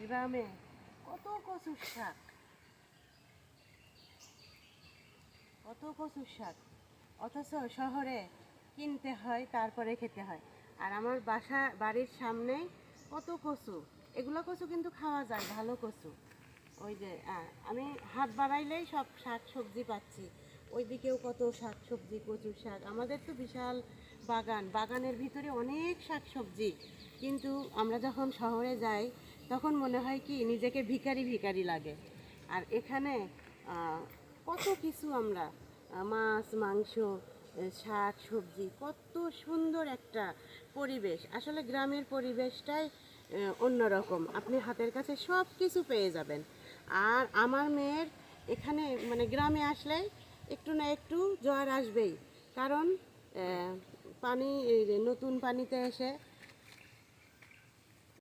গ্রামে কত কচুর শাক, কত কচুর শাক, অথচ শহরে কিনতে হয় তারপরে খেতে হয়। আর আমার বাড়ির সামনেই কত কচু, এগুলো কচু কিন্তু খাওয়া যায়, ভালো কচু। ওই যে আমি হাত বাড়াইলেই সব শাক সবজি পাচ্ছি। ওইদিকেও কত শাক সবজি, কচুর শাক। আমাদের তো বিশাল বাগান, বাগানের ভিতরে অনেক শাক সবজি। কিন্তু আমরা যখন শহরে যাই তখন মনে হয় কি নিজেকে ভিখারি ভিখারি লাগে। আর এখানে কত কিছু আমরা মাছ মাংস, শাক সবজি, কত সুন্দর একটা পরিবেশ। আসলে গ্রামের পরিবেশটাই অন্যরকম, আপনি হাতের কাছে সব কিছু পেয়ে যাবেন। আর আমার মেয়ের এখানে মানে গ্রামে আসলে একটু না একটু জ্বর আসবেই, কারণ পানি, নতুন পানিতে এসে